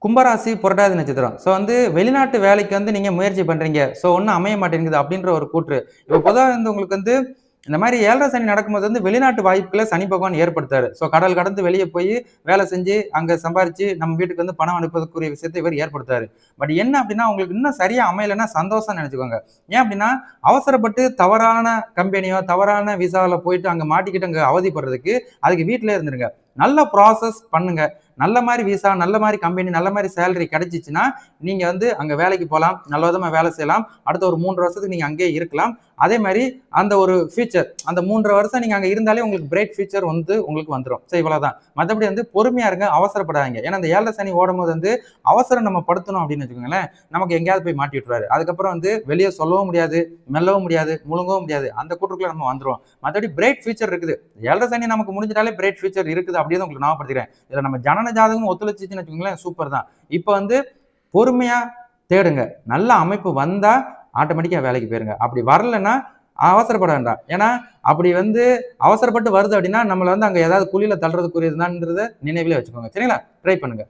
கும்பராசி புரட்டாதி நட்சத்திரம். ஸோ வந்து வெளிநாட்டு வேலைக்கு வந்து நீங்க முயற்சி பண்றீங்க. ஸோ ஒண்ணும் அமைய மாட்டேங்குது அப்படின்ற ஒரு கூற்று. இப்போ பொதுவா வந்து உங்களுக்கு வந்து இந்த மாரி 7 சனி நடக்கும்போது வந்து வெளிநாட்டு வாய்ப்புகள சனி பகவான் ஏற்படுத்துறாரு. ஸோ கடல் கடந்து வெளிய போய் வேலை செஞ்சு, அங்க சம்பாரிச்சு நம்ம வீட்டுக்கு வந்து பணம் அனுப்புவதற்குரிய விஷயத்த இவர் ஏற்படுத்துறாரு. பட் என்ன அப்படின்னா, உங்களுக்கு இன்னும் சரியா அமையலன்னா சந்தோஷம்னு நெனச்சுக்கோங்க. ஏன் அப்படின்னா, அவசரப்பட்டு தவறான கம்பெனியோ, தவறான விசால போயிட்டு அங்க மாட்டிக்கிட்டு அங்க அவதிப்படுறதுக்கு, அதுக்கு வீட்லயே இருந்துருங்க. நல்ல ப்ராசஸ் பண்ணுங்க. நல்ல மாரி விசா, நல்ல மாரி கம்பெனி, நல்ல மாரி சேலரி கிடைச்சிச்சுன்னா, நீங்க வந்து அங்க வேலைக்கு போலாம். நல்ல விதமா வேலை செய்யலாம். அடுத்த ஒரு 3 வருஷத்துக்கு நீங்க அங்கேயே இருக்கலாம். அதே மாரி அந்த ஒரு ஃபியூச்சர் அந்த 3 1/2 வருஷம் நீங்க அங்க இருந்தாலே உங்களுக்கு பிரைட் ஃபியூச்சர் வந்து உங்களுக்கு வந்துரும். சோ இவ்வளவுதான். மத்தபடி வந்து பொறுமையா இருங்க. அவசரப்படாதீங்க. ஏன்னா இந்த 7 சனி ஓடும்போது வந்து அவசரம் நம்ம படுத்தணும் அப்படின்னு வச்சுக்கோங்களேன், நமக்கு எங்கேயாவது போய் மாட்டி விட்டுருவாரு. அதுக்கப்புறம் வந்து வெளிய சொல்லவும் முடியாது, மெல்லவும் முடியாது, முழுங்கவும் முடியாது. அந்த கூட்டுக்குள்ள நம்ம வந்துருவோம். மத்தபடி பிரைட் ஃபியூச்சர் இருக்குது. 7 சனி நமக்கு முடிஞ்சிட்டாலே பிரைட் ஃபியூச்சர் இருக்குது அப்படின்னு உங்களுக்கு ஞாபகப்படுத்திக்கிறேன். இதுல நம்ம ஜனன ஜாதகமும் ஒத்துழைச்சிச்சுன்னு வச்சுக்கோங்களேன், சூப்பர் தான். இப்ப வந்து பொறுமையா தேடுங்க. நல்ல அமைப்பு வந்தா ஆட்டோமேட்டிக்கா வேலைக்கு போயிருங்க. அப்படி வரலன்னா அவசரப்பட வேண்டாம். ஏன்னா, அப்படி வந்து அவசரப்பட்டு வருது அப்படின்னா, நம்மள வந்து அங்க ஏதாவது குழியில தள்றதுக்குரியதுதான்றத நினைவிலே வச்சுக்கோங்க. சரிங்களா? ட்ரை பண்ணுங்க.